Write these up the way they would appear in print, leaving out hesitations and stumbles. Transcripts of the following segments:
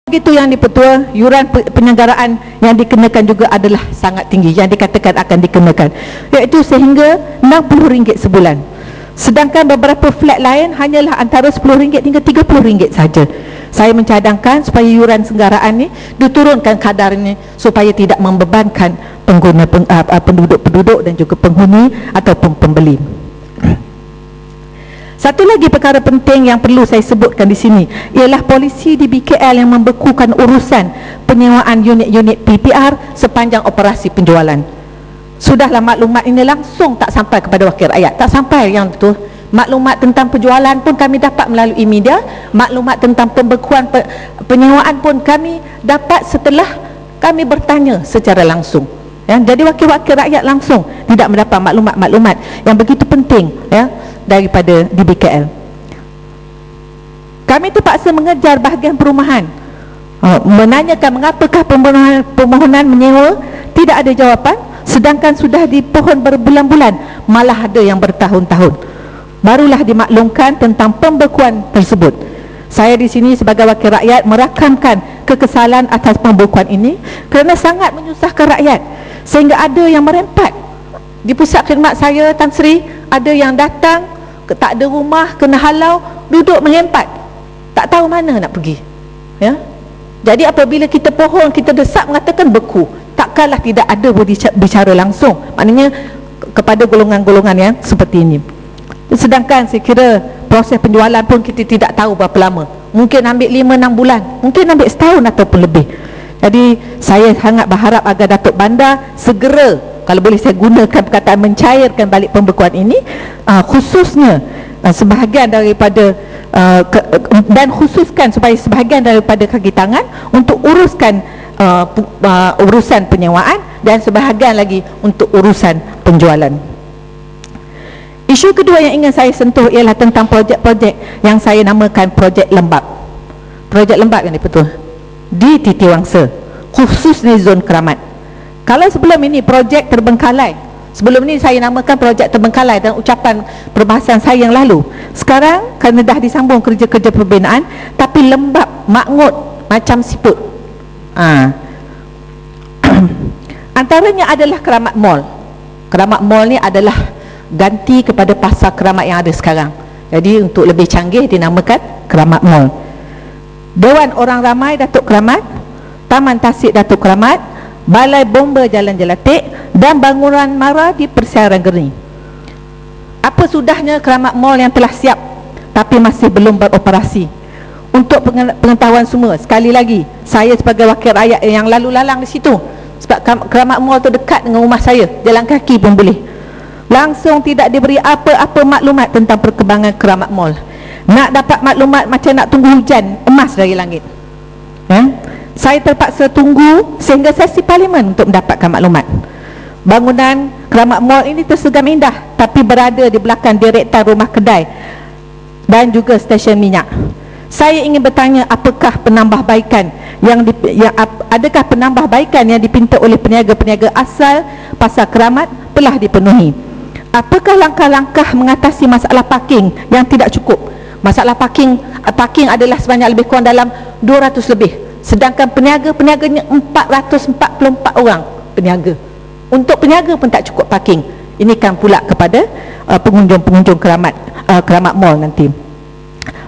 Begitu yang dipetua, yuran penyelenggaraan yang dikenakan juga adalah sangat tinggi, yang dikatakan akan dikenakan, iaitu sehingga RM60 sebulan. Sedangkan beberapa flat lain hanyalah antara RM10 hingga RM30 saja. Saya mencadangkan supaya yuran senggaraan ni diturunkan kadarnya supaya tidak membebankan pengguna penduduk-penduduk dan juga penghuni ataupun pembeli. Satu lagi perkara penting yang perlu saya sebutkan di sini ialah polisi di BKL yang membekukan urusan penyewaan unit-unit PPR sepanjang operasi penjualan. Sudahlah maklumat ini langsung tak sampai kepada wakil rakyat, tak sampai yang betul. Maklumat tentang penjualan pun kami dapat melalui media, maklumat tentang pembekuan penyewaan pun kami dapat setelah kami bertanya secara langsung. Ya, jadi wakil-wakil rakyat langsung tidak mendapat maklumat-maklumat yang begitu penting ya daripada di BKL. Kami terpaksa mengejar bahagian perumahan, menanyakan mengapakah permohonan menyewa, tidak ada jawapan, sedangkan sudah dipohon berbulan-bulan, malah ada yang bertahun-tahun. Barulah dimaklumkan tentang pembekuan tersebut. Saya di sini sebagai wakil rakyat merakamkan kekesalan atas pembekuan ini kerana sangat menyusahkan rakyat, sehingga ada yang merempat di pusat khidmat saya, Tan Sri, ada yang datang tak ada rumah, kena halau, duduk merempat, tak tahu mana nak pergi ya. Jadi apabila kita pohon, kita desak mengatakan beku, takkanlah tidak ada bicara langsung, maknanya kepada golongan-golongan yang seperti ini. Sedangkan saya kira proses penjualan pun kita tidak tahu berapa lama, mungkin ambil 5-6 bulan, mungkin ambil setahun ataupun lebih. Jadi saya sangat berharap agar Datuk Bandar segera, kalau boleh saya gunakan perkataan mencairkan balik pembekuan ini, khususnya sebahagian daripada dan khususkan supaya sebahagian daripada kaki tangan untuk uruskan urusan penyewaan dan sebahagian lagi untuk urusan penjualan. Isu kedua yang ingin saya sentuh ialah tentang projek-projek yang saya namakan projek lembap. Projek lembap yang betul di Titi Wangsa, khususnya zon Keramat. Kalau sebelum ini projek terbengkalai, sebelum ini saya namakan projek terbengkalai dan ucapan perbahasan saya yang lalu. Sekarang kerana dah disambung kerja-kerja pembinaan, tapi lembap, makngut macam siput. Antaranya adalah Keramat Mall. Keramat Mall ni adalah ganti kepada pasar Keramat yang ada sekarang. Jadi untuk lebih canggih dinamakan Keramat Mall. Dewan Orang Ramai Datuk Keramat, Taman Tasik Datuk Keramat, Balai Bomba Jalan Jelatik dan bangunan Mara di Persiaran Geni. Apa sudahnya Keramat Mall yang telah siap tapi masih belum beroperasi? Untuk pengetahuan semua, sekali lagi, saya sebagai wakil rakyat yang lalu lalang di situ, sebab Keramat Mall tu dekat dengan rumah saya, jalan kaki pun boleh, langsung tidak diberi apa-apa maklumat tentang perkembangan Keramat Mall. Nak dapat maklumat macam nak tunggu hujan emas dari langit. Saya terpaksa tunggu sehingga sesi parlimen untuk mendapatkan maklumat. Bangunan Keramat Mall ini tersegam indah, tapi berada di belakang direktan rumah kedai dan juga stesen minyak. Saya ingin bertanya, apakah penambahbaikan adakah penambahbaikan yang dipinta oleh peniaga-peniaga asal Pasar Keramat telah dipenuhi? Apakah langkah-langkah mengatasi masalah parking yang tidak cukup? Masalah parking adalah sebanyak lebih kurang dalam 200 lebih. Sedangkan peniaga-peniaganya 444 orang peniaga. Untuk peniaga pun tak cukup parking. Ini kan pula kepada pengunjung-pengunjung Keramat Mall nanti.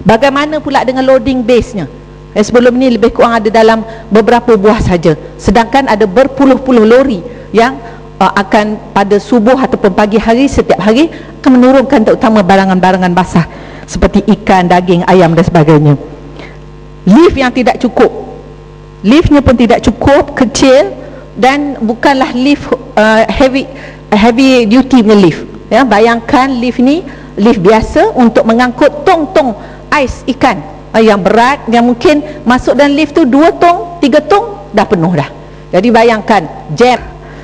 Bagaimana pula dengan loading base-nya? Sebelum ini lebih kurang ada dalam beberapa buah saja, sedangkan ada berpuluh-puluh lori yang akan pada subuh ataupun pagi hari setiap hari akan menurunkan terutama barangan-barangan basah seperti ikan, daging, ayam dan sebagainya. Lift yang tidak cukup, liftnya pun tidak cukup, kecil, dan bukanlah lift heavy duty punya lift ya. Bayangkan lift ni lift biasa untuk mengangkut tong-tong ais ikan yang berat, yang mungkin masuk dalam lift tu 2 tong, 3 tong dah penuh dah. Jadi bayangkan jam.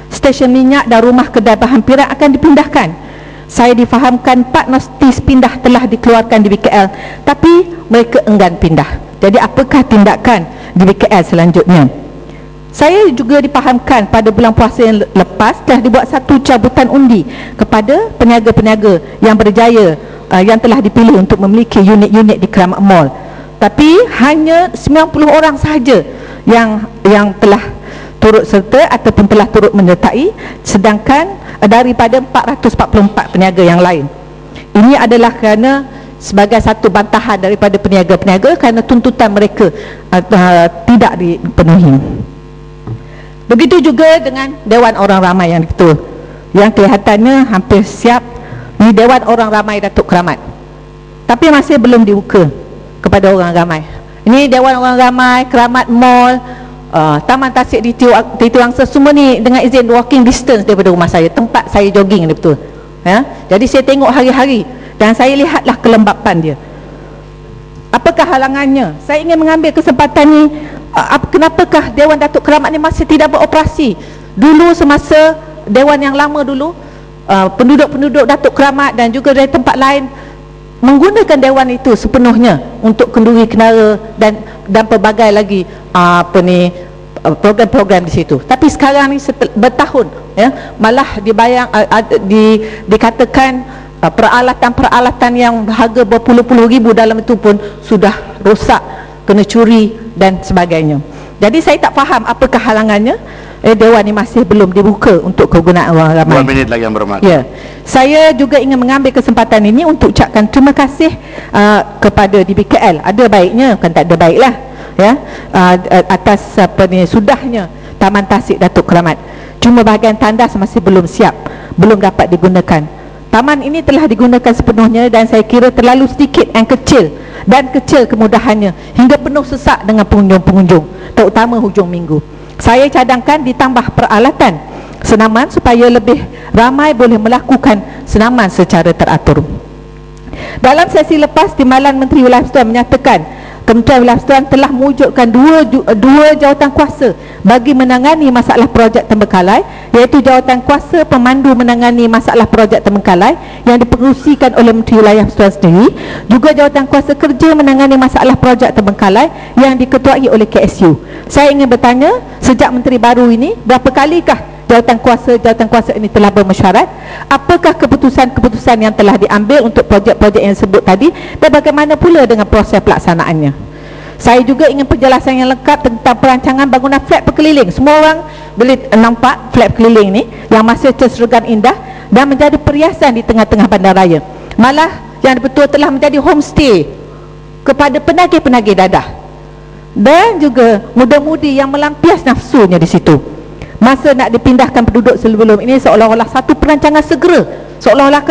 Stesen minyak dan rumah kedai bahan pirak akan dipindahkan. Saya difahamkan 4 notis pindah telah dikeluarkan di BKL, tapi mereka enggan pindah. Jadi apakah tindakan di BKL selanjutnya? Saya juga difahamkan pada bulan puasa yang lepas telah dibuat satu cabutan undi kepada peniaga-peniaga yang berjaya yang telah dipilih untuk memiliki unit-unit di Keramat Mall. tapi hanya 90 orang sahaja yang telah turut serta ataupun telah turut menyertai, sedangkan daripada 444 peniaga yang lain. Ini adalah kerana sebagai satu bantahan daripada peniaga-peniaga kerana tuntutan mereka tidak dipenuhi. Begitu juga dengan Dewan Orang Ramai yang diketua, yang kelihatannya hampir siap. Ini Dewan Orang Ramai Datuk Keramat, tapi masih belum dibuka kepada orang ramai. Ini Dewan Orang Ramai, Keramat Mall, Taman Tasik di Tiwangsa, semua ni dengan izin walking distance daripada rumah saya, tempat saya jogging ni betul. Ya? Jadi saya tengok hari-hari dan saya lihatlah kelembapan dia. Apakah halangannya? Saya ingin mengambil kesempatan ni, kenapakah Dewan Datuk Keramat ni masih tidak beroperasi? Dulu semasa Dewan yang lama dulu, penduduk-penduduk Datuk Keramat dan juga dari tempat lain menggunakan Dewan itu sepenuhnya untuk kenduri kenara dan pelbagai lagi program-program di situ. Tapi sekarang ni bertahun, ya, malah dikatakan peralatan-peralatan yang harga berpuluh-puluh ribu dalam itu pun sudah rosak, kena curi dan sebagainya. Jadi saya tak faham apakah halangannya. Dewan ini masih belum dibuka untuk kegunaan orang ramai. 2 minit lagi yang berhormat. Ya, saya juga ingin mengambil kesempatan ini untuk ucapkan terima kasih kepada DBKL. Ada baiknya, kan tak ada baiklah, ya, atas sudahnya Taman Tasik Datuk Keramat. Cuma bahagian tandas masih belum siap, belum dapat digunakan. Taman ini telah digunakan sepenuhnya dan saya kira terlalu sedikit dan kecil kemudahannya hingga penuh sesak dengan pengunjung-pengunjung, terutama hujung minggu. Saya cadangkan ditambah peralatan senaman supaya lebih ramai boleh melakukan senaman secara teratur. Dalam sesi lepas, Timbalan Menteri Wilayah Persekutuan menyatakan Kementerian Wilayah Persekutuan telah mewujudkan dua jawatan kuasa bagi menangani masalah projek terbengkalai, iaitu jawatan kuasa pemandu menangani masalah projek terbengkalai yang dipengerusikan oleh Menteri Wilayah Persekutuan sendiri, juga jawatan kuasa kerja menangani masalah projek terbengkalai yang diketuai oleh KSU. Saya ingin bertanya, sejak Menteri baru ini, berapa kalikah jawatan kuasa ini telah bermesyuarat? Apakah keputusan-keputusan yang telah diambil untuk projek-projek yang disebut tadi, dan bagaimana pula dengan proses pelaksanaannya? Saya juga ingin penjelasan yang lengkap tentang perancangan bangunan flat berkeliling. Semua orang boleh nampak flat berkeliling ni yang masih terseregan indah dan menjadi perhiasan di tengah-tengah bandaraya. Malah yang betul telah menjadi homestay kepada penagih-penagih dadah dan juga muda-mudi yang melampias nafsunya di situ. Masa nak dipindahkan penduduk sebelum ini seolah-olah satu perancangan segera, seolah-olah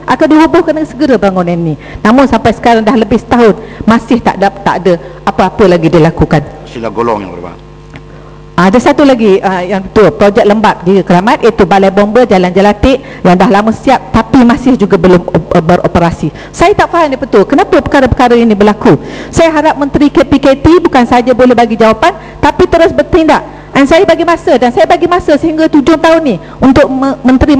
akan dirobohkan dengan segera bangunan ini. Namun sampai sekarang dah lebih setahun masih tak ada apa-apa lagi dilakukan. Sila golong yang berhormat. Ada satu lagi yang betul, projek lembap di Keramat, iaitu Balai Bomba Jalan Jelatik yang dah lama siap tapi masih juga belum beroperasi. Saya tak faham dia betul, kenapa perkara-perkara ini berlaku. Saya harap Menteri KPKT bukan saja boleh bagi jawapan tapi terus bertindak. Dan saya bagi masa sehingga 7 tahun ni untuk Menteri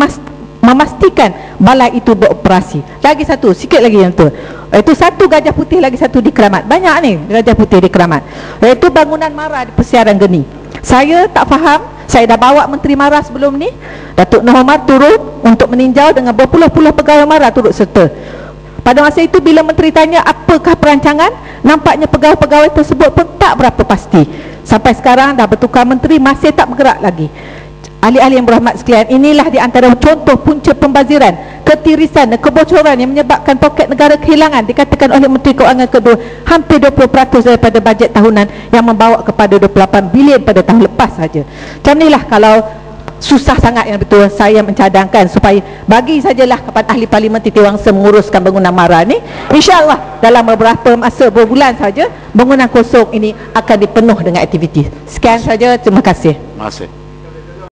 memastikan balai itu beroperasi. Lagi satu, sikit lagi yang tu, iaitu satu Gajah Putih lagi satu di Keramat. Banyak ni Gajah Putih di Keramat, iaitu bangunan MARA di Persiaran Geni. Saya tak faham. Saya dah bawa Menteri MARA sebelum ni, Datuk Noh Omar turut untuk meninjau dengan berpuluh-puluh pegawai MARA turut serta. Pada masa itu bila Menteri tanya apakah perancangan, nampaknya pegawai-pegawai tersebut pun tak berapa pasti. Sampai sekarang dah bertukar menteri, masih tak bergerak lagi. Ahli-ahli yang berhormat sekalian, inilah di antara contoh punca pembaziran, ketirisan dan kebocoran yang menyebabkan poket negara kehilangan, dikatakan oleh Menteri Keuangan kedua, hampir 20% daripada bajet tahunan yang membawa kepada 28 bilion pada tahun lepas saja. Macam inilah kalau susah sangat yang betul, saya mencadangkan supaya bagi sajalah kepada ahli parlimen Titiwangsa menguruskan bangunan MARA ni. InsyaAllah dalam beberapa bulan saja bangunan kosong ini akan dipenuh dengan aktiviti. Sekian saja, terima kasih. Terima kasih.